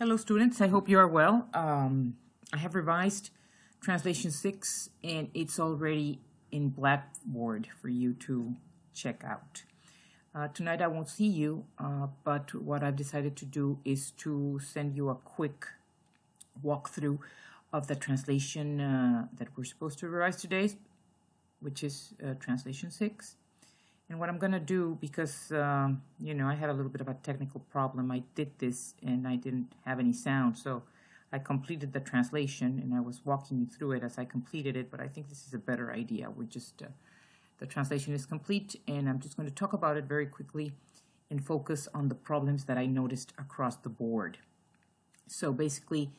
Hello, students. I hope you are well. I have revised Translation 6, and it's already in Blackboard for you to check out. Tonight I won't see you, but what I've decided to do is to send you a quick walkthrough of the translation that we're supposed to revise today, which is Translation 6. And what I'm going to do, because, I had a little bit of a technical problem. I did this and I didn't have any sound, so I completed the translation and I was walking you through it as I completed it, but I think this is a better idea. The translation is complete and I'm just going to talk about it very quickly and focus on the problems that I noticed across the board. So basically,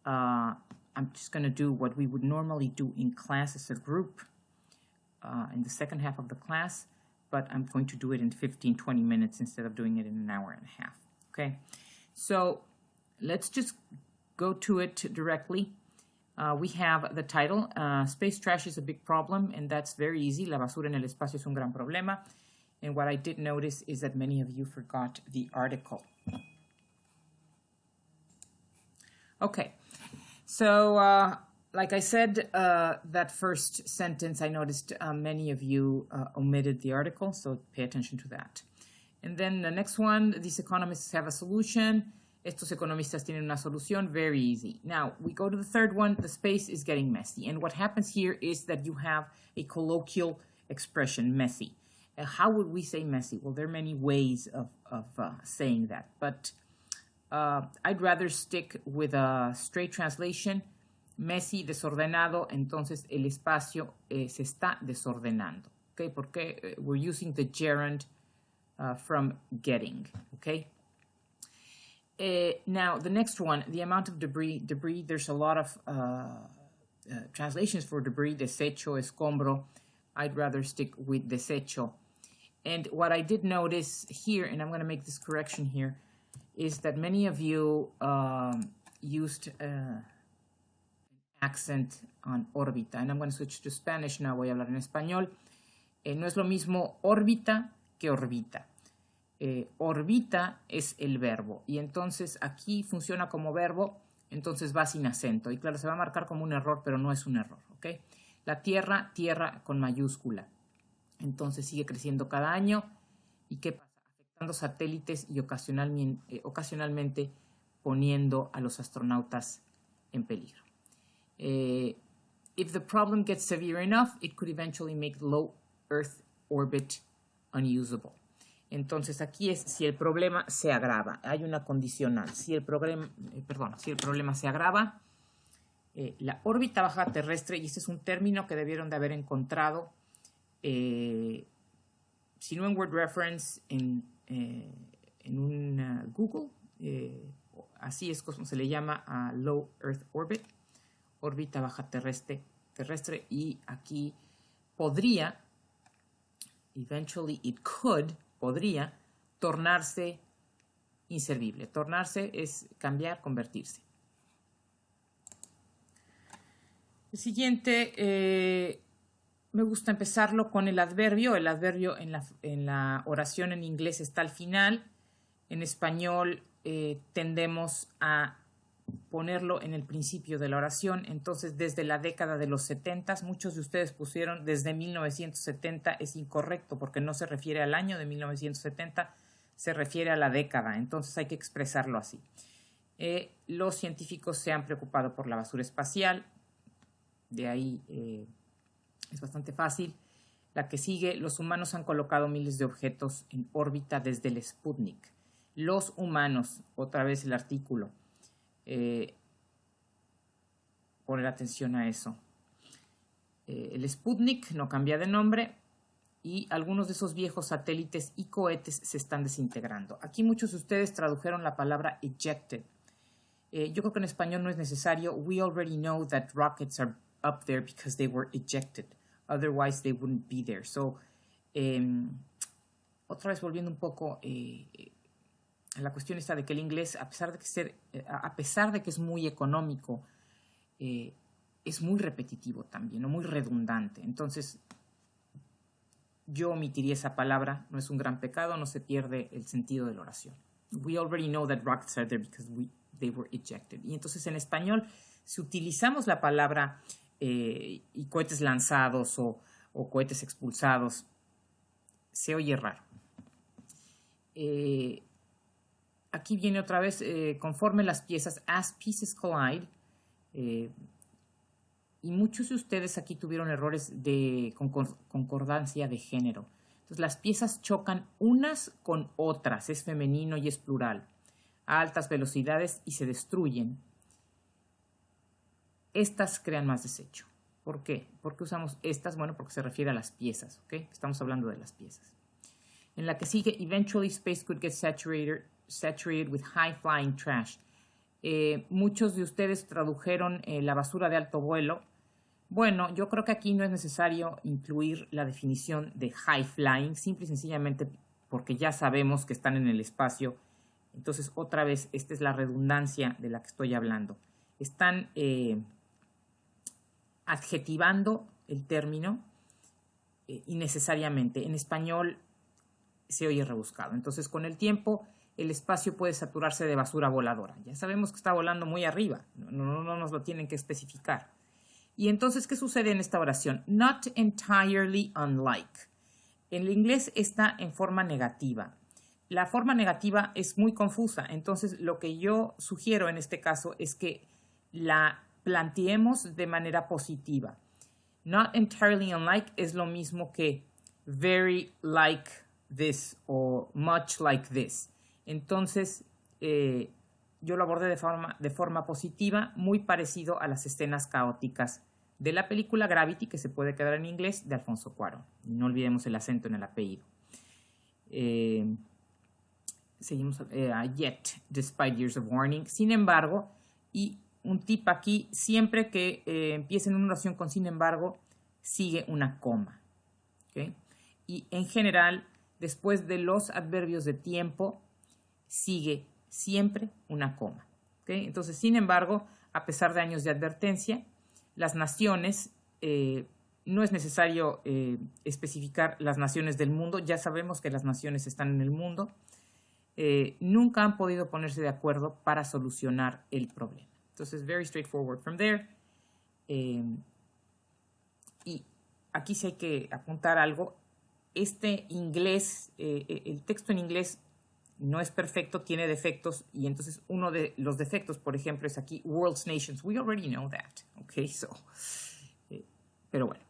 I'm just going to do what we would normally do in class as a group in the second half of the class, but I'm going to do it in 15-20 minutes instead of doing it in an hour and a half. Okay, so let's just go to it directly. We have the title, Space Trash is a Big Problem, and that's very easy. La basura en el espacio es un gran problema. And what I did notice is that many of you forgot the article. Okay, so like I said, that first sentence, I noticed many of you omitted the article, so pay attention to that. And then the next one, these economists have a solution. Estos economistas tienen una solución. Very easy. Now, we go to the third one. The space is getting messy. And what happens here is that you have a colloquial expression, messy. How would we say messy? Well, there are many ways of saying that, but I'd rather stick with a straight translation. Messy, desordenado, entonces el espacio se está desordenando. Okay, porque we're using the gerund from getting. Okay. Now the next one, the amount of debris. Debris. There's a lot of translations for debris. Desecho, escombro. I'd rather stick with desecho. And what I did notice here, and I'm going to make this correction here, is that many of you used accent on órbita, and I'm going to switch to Spanish now. Voy a hablar en español. No es lo mismo órbita que orbita. Orbita es el verbo, y entonces aquí funciona como verbo, entonces va sin acento. Y claro, se va a marcar como un error, pero no es un error, ¿ok? La Tierra, tierra con mayúscula. Entonces sigue creciendo cada año. ¿Y qué pasa? Afectando satélites y ocasionalmente poniendo a los astronautas en peligro. If the problem gets severe enough, it could eventually make low Earth orbit unusable. Entonces aquí es si el problema se agrava. Hay una condicional. Si el problema se agrava, la órbita baja terrestre, y este es un término que debieron de haber encontrado, si no en Word Reference, en un Google, así es como se le llama a low Earth orbit. Órbita baja terrestre, y aquí podría, eventually it could, podría tornarse inservible. Tornarse es cambiar, convertirse. El siguiente, me gusta empezarlo con el adverbio. El adverbio en la oración en inglés está al final. En español tendemos a ponerlo en el principio de la oración. Entonces, desde la década de los 70, muchos de ustedes pusieron desde 1970, es incorrecto porque no se refiere al año de 1970, se refiere a la década. Entonces hay que expresarlo así. Los científicos se han preocupado por la basura espacial. De ahí es bastante fácil. La que sigue, los humanos han colocado miles de objetos en órbita desde el Sputnik. Los humanos, otra vez el artículo. Poner atención a eso. El Sputnik no cambia de nombre y algunos de esos viejos satélites y cohetes se están desintegrando. Aquí muchos de ustedes tradujeron la palabra ejected. Yo creo que en español no es necesario. We already know that rockets are up there because they were ejected. Otherwise they wouldn't be there. So, otra vez volviendo un poco la cuestión está de que el inglés, a pesar de que es muy económico, es muy repetitivo también, o muy redundante. Entonces, yo omitiría esa palabra. No es un gran pecado, no se pierde el sentido de la oración. We already know that rockets are there because they were ejected. Y entonces en español, si utilizamos la palabra y cohetes lanzados o cohetes expulsados, se oye raro. Aquí viene otra vez, conforme las piezas, as pieces collide, y muchos de ustedes aquí tuvieron errores de concordancia de género. Entonces, las piezas chocan unas con otras, es femenino y es plural, a altas velocidades y se destruyen. Estas crean más desecho. ¿Por qué? ¿Por qué usamos estas? Bueno, porque se refiere a las piezas, ¿ok? Estamos hablando de las piezas. En la que sigue, eventually space could get saturated with high-flying trash. Muchos de ustedes tradujeron la basura de alto vuelo. Bueno, yo creo que aquí no es necesario incluir la definición de high-flying, simple y sencillamente porque ya sabemos que están en el espacio. Entonces, otra vez, esta es la redundancia de la que estoy hablando. Están adjetivando el término innecesariamente. En español se oye rebuscado. Entonces, con el tiempo, el espacio puede saturarse de basura voladora. Ya sabemos que está volando muy arriba. No nos lo tienen que especificar. Y entonces, ¿qué sucede en esta oración? Not entirely unlike. En el inglés está en forma negativa. La forma negativa es muy confusa. Entonces, lo que yo sugiero en este caso es que la planteemos de manera positiva. Not entirely unlike es lo mismo que very like this o much like this. Entonces, yo lo abordé de forma positiva, muy parecido a las escenas caóticas de la película Gravity, que se puede quedar en inglés, de Alfonso Cuarón. No olvidemos el acento en el apellido. Seguimos, yet, despite years of warning. Sin embargo, y un tip aquí, siempre que empiecen una oración con sin embargo, sigue una coma. ¿Okay? Y en general, después de los adverbios de tiempo, sigue siempre una coma. ¿Okay? Entonces, sin embargo, a pesar de años de advertencia, las naciones, no es necesario especificar las naciones del mundo, ya sabemos que las naciones están en el mundo, nunca han podido ponerse de acuerdo para solucionar el problema. Entonces, very straightforward from there. Y aquí sí hay que apuntar algo. Este inglés, el texto en inglés no es perfecto, tiene defectos, y entonces uno de los defectos, por ejemplo, es aquí, world's nations. We already know that, okay, so, pero bueno.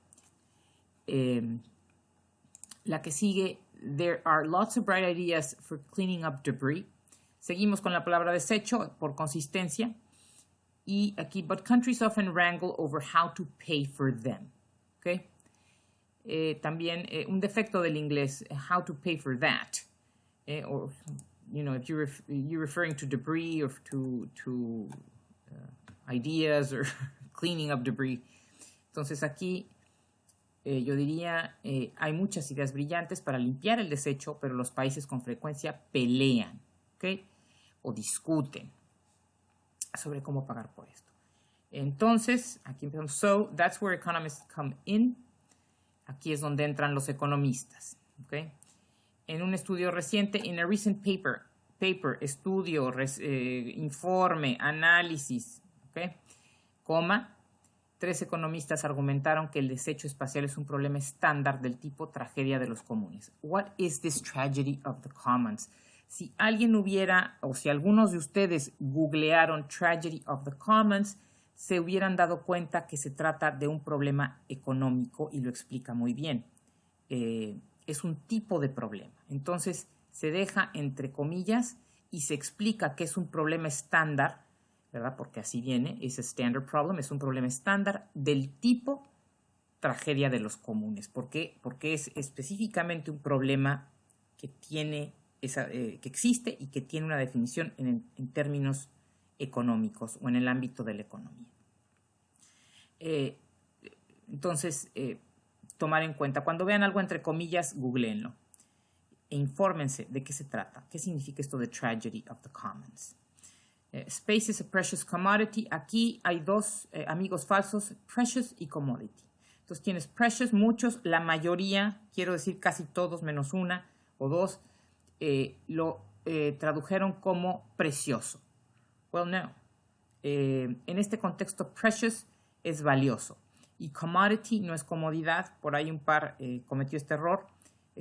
La que sigue, there are lots of bright ideas for cleaning up debris. Seguimos con la palabra desecho por consistencia, y aquí, but countries often wrangle over how to pay for them, okay. También un defecto del inglés, how to pay for that. Or, you know, if you're referring to debris or to ideas or cleaning up debris. Entonces aquí yo diría, hay muchas ideas brillantes para limpiar el desecho, pero los países con frecuencia pelean, ¿ok? O discuten sobre cómo pagar por esto. Entonces, aquí empezamos. So, that's where economists come in. Aquí es donde entran los economistas, ¿ok? En un estudio reciente, in a recent paper, estudio, informe, análisis, ¿ok? 3 economistas argumentaron que el desecho espacial es un problema estándar del tipo tragedia de los comunes. What is this tragedy of the commons? Si alguien hubiera, o si algunos de ustedes googlearon tragedy of the commons, se hubieran dado cuenta que se trata de un problema económico y lo explica muy bien. Es un tipo de problema. Entonces, se deja entre comillas y se explica que es un problema estándar, ¿verdad? Porque así viene, es a standard problem, es un problema estándar del tipo tragedia de los comunes. ¿Por qué? Porque es específicamente un problema que tiene que existe y que tiene una definición en términos económicos o en el ámbito de la economía. Entonces, tomar en cuenta, cuando vean algo entre comillas, googleenlo e infórmense de qué se trata, qué significa esto de tragedy of the commons. Space is a precious commodity. Aquí hay dos amigos falsos, precious y commodity. Entonces tienes precious, muchos, la mayoría, quiero decir casi todos menos una o dos, lo tradujeron como precioso. Well, no. En este contexto, precious es valioso y commodity no es comodidad. Por ahí un par cometió este error.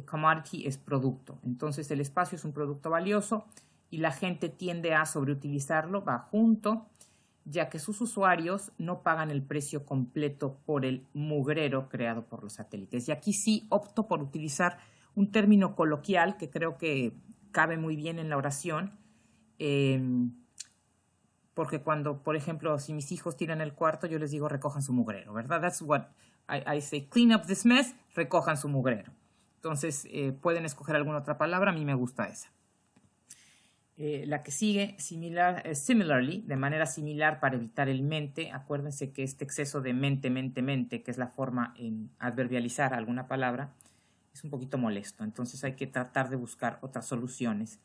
Commodity es producto. Entonces el espacio es un producto valioso y la gente tiende a sobreutilizarlo, va junto, ya que sus usuarios no pagan el precio completo por el mugrero creado por los satélites. Y aquí sí opto por utilizar un término coloquial que creo que cabe muy bien en la oración, porque cuando, por ejemplo, si mis hijos tiran el cuarto, yo les digo recojan su mugrero, ¿verdad? That's what I say, clean up this mess, recojan su mugrero. Entonces, pueden escoger alguna otra palabra, a mí me gusta esa. La que sigue, similarly, de manera similar para evitar el mente. Acuérdense que este exceso de mente, que es la forma en adverbializar alguna palabra, es un poquito molesto. Entonces hay que tratar de buscar otras soluciones.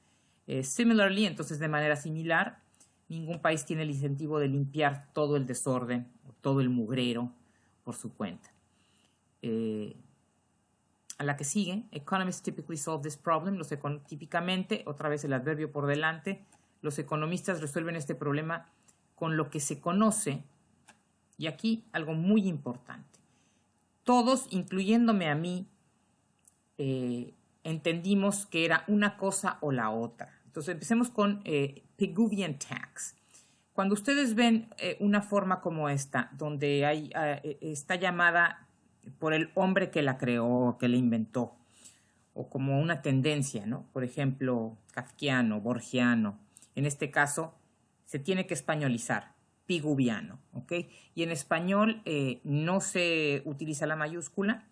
Similarly, entonces de manera similar, ningún país tiene el incentivo de limpiar todo el desorden o todo el mugrero por su cuenta. A la que sigue, economists typically solve this problem. Típicamente, otra vez el adverbio por delante, los economistas resuelven este problema con lo que se conoce, y aquí algo muy importante. Todos, incluyéndome a mí, entendimos que era una cosa o la otra. Entonces empecemos con Pigouvian tax. Cuando ustedes ven una forma como esta, donde está llamada por el hombre que la creó, que la inventó, o como una tendencia, ¿no? Por ejemplo, kafkiano, borgiano. En este caso, se tiene que españolizar, pigouviano, ¿ok? Y en español no se utiliza la mayúscula,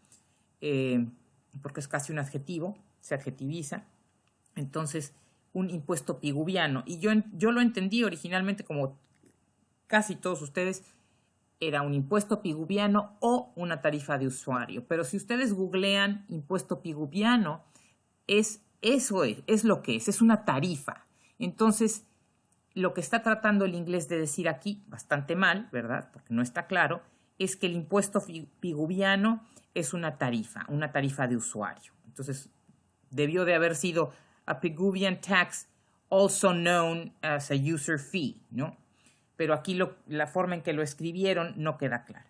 porque es casi un adjetivo, se adjetiviza. Entonces, un impuesto pigouviano. Y yo lo entendí originalmente como casi todos ustedes, era un impuesto pigouviano o una tarifa de usuario. Pero si ustedes googlean impuesto pigouviano, es lo que es una tarifa. Entonces, lo que está tratando el inglés de decir aquí, bastante mal, ¿verdad? Porque no está claro, es que el impuesto pigouviano es una tarifa de usuario. Entonces, debió de haber sido a Pigouvian tax, also known as a user fee, ¿no? Pero aquí la forma en que lo escribieron no queda clara.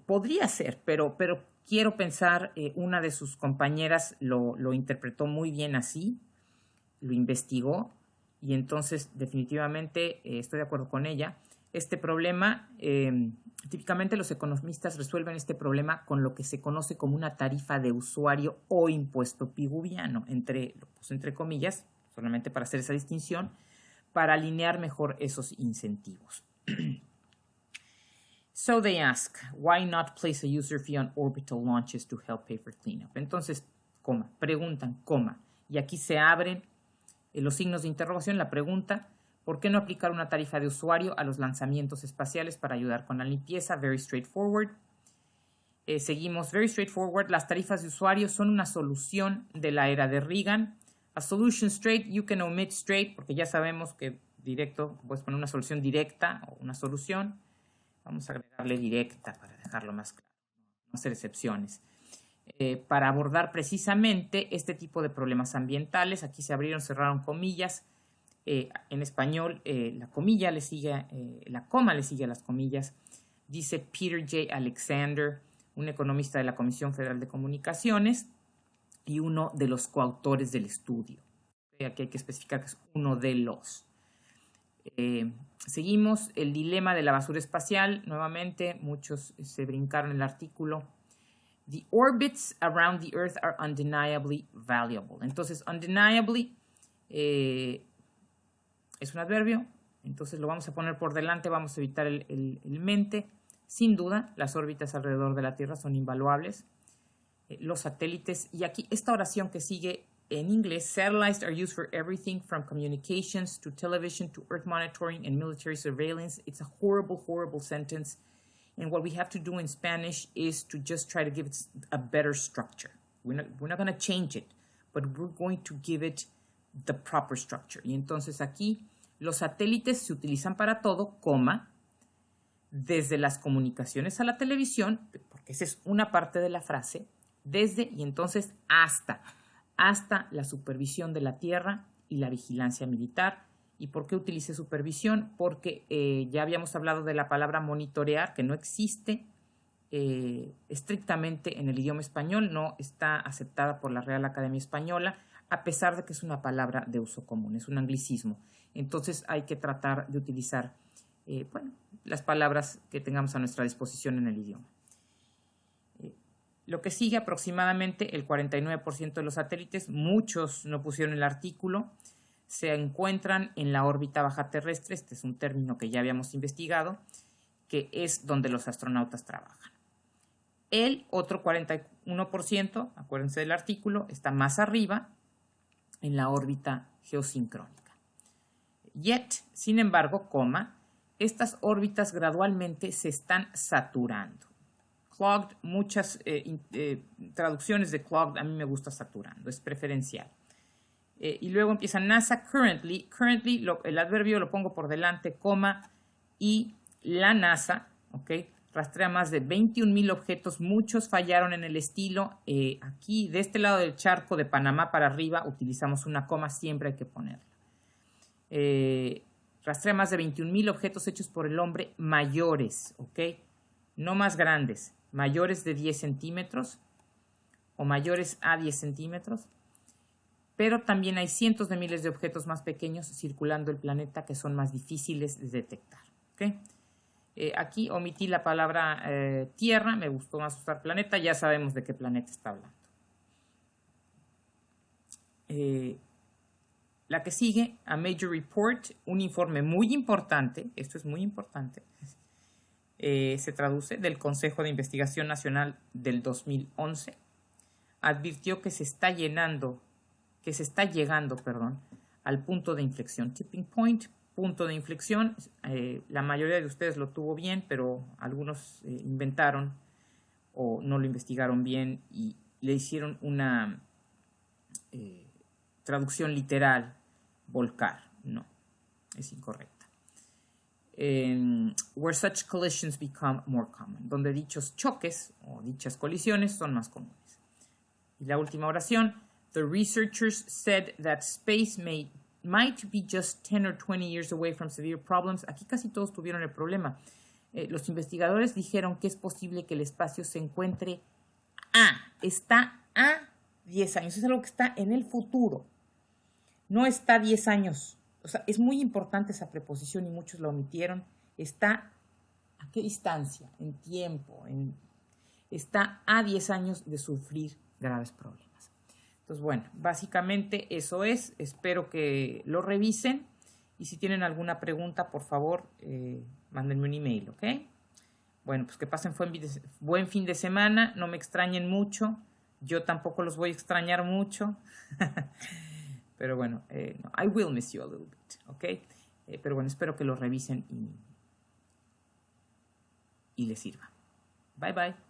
Podría ser, pero quiero pensar, una de sus compañeras lo interpretó muy bien así, lo investigó, y entonces definitivamente estoy de acuerdo con ella. Este problema, típicamente los economistas resuelven este problema con lo que se conoce como una tarifa de usuario o impuesto pigouviano, entre comillas, solamente para hacer esa distinción, para alinear mejor esos incentivos. So they ask, why not place a user fee on orbital launches to help pay for cleanup? Entonces, preguntan, y aquí se abren los signos de interrogación, la pregunta, ¿por qué no aplicar una tarifa de usuario a los lanzamientos espaciales para ayudar con la limpieza? Very straightforward. Seguimos, very straightforward. Las tarifas de usuario son una solución de la era de Reagan. A solution straight, you can omit straight, porque ya sabemos que directo, puedes poner una solución directa o una solución. Vamos a agregarle directa para dejarlo más claro, no hacer excepciones. Para abordar precisamente este tipo de problemas ambientales, aquí se abrieron, cerraron comillas. En español, la coma le sigue a las comillas. Dice Peter J. Alexander, un economista de la Comisión Federal de Comunicaciones, y uno de los coautores del estudio. Aquí hay que especificar que es uno de los. Seguimos, el dilema de la basura espacial. Nuevamente, muchos se brincaron el artículo. The orbits around the Earth are undeniably valuable. Entonces, undeniably es un adverbio. Entonces, lo vamos a poner por delante. Vamos a evitar el mente. Sin duda, las órbitas alrededor de la Tierra son invaluables. Los satélites, y aquí esta oración que sigue en inglés, satellites are used for everything from communications to television to earth monitoring and military surveillance. It's a horrible, horrible sentence. And what we have to do in Spanish is to just try to give it a better structure. We're not going to change it, but we're going to give it the proper structure. Y entonces aquí los satélites se utilizan para todo, desde las comunicaciones a la televisión, porque esa es una parte de la frase, desde y entonces hasta la supervisión de la Tierra y la vigilancia militar, ¿Y por qué utilicé supervisión? Porque ya habíamos hablado de la palabra monitorear, que no existe estrictamente en el idioma español, no está aceptada por la Real Academia Española, a pesar de que es una palabra de uso común, es un anglicismo. Entonces hay que tratar de utilizar las palabras que tengamos a nuestra disposición en el idioma. Lo que sigue, aproximadamente el 49% de los satélites, muchos no pusieron el artículo, se encuentran en la órbita baja terrestre. Este es un término que ya habíamos investigado, que es donde los astronautas trabajan. El otro 41%, acuérdense del artículo, está más arriba, en la órbita geosincrónica. Yet, sin embargo, estas órbitas gradualmente se están saturando. Clogged, muchas traducciones de clogged, a mí me gusta saturando, es preferencial. Y luego empieza NASA currently, el adverbio lo pongo por delante, y la NASA, rastrea más de 21,000 objetos, muchos fallaron en el estilo. Aquí, de este lado del charco de Panamá para arriba, utilizamos una coma, siempre hay que ponerla. Rastrea más de 21,000 objetos hechos por el hombre mayores, no más grandes, mayores de 10 centímetros o mayores a 10 centímetros, pero también hay cientos de miles de objetos más pequeños circulando el planeta que son más difíciles de detectar. Aquí omití la palabra Tierra, me gustó más usar planeta, ya sabemos de qué planeta está hablando. La que sigue, a major report, un informe muy importante, esto es muy importante, se traduce del Consejo de Investigación Nacional del 2011, advirtió que se está llegando, al punto de inflexión, tipping point, punto de inflexión. La mayoría de ustedes lo tuvo bien, pero algunos inventaron o no lo investigaron bien y le hicieron una traducción literal, volcar. No, es incorrecta. Where such collisions become more common, donde dichos choques o dichas colisiones son más comunes. Y la última oración, the researchers said that space might be just 10 or 20 years away from severe problems. Aquí casi todos tuvieron el problema. Los investigadores dijeron que es posible que el espacio se encuentre está a 10 años, es algo que está en el futuro, no está a 10 años. O sea, es muy importante esa preposición y muchos la omitieron. Está a qué distancia, en tiempo, está a 10 años de sufrir graves problemas. Entonces, bueno, básicamente eso es. Espero que lo revisen y si tienen alguna pregunta, por favor, mándenme un email, ¿ok? Bueno, pues que pasen buen fin de semana, no me extrañen mucho, yo tampoco los voy a extrañar mucho. Pero bueno, no, I will miss you a little bit, ¿ok? Pero bueno, espero que lo revisen y les sirva. Bye, bye.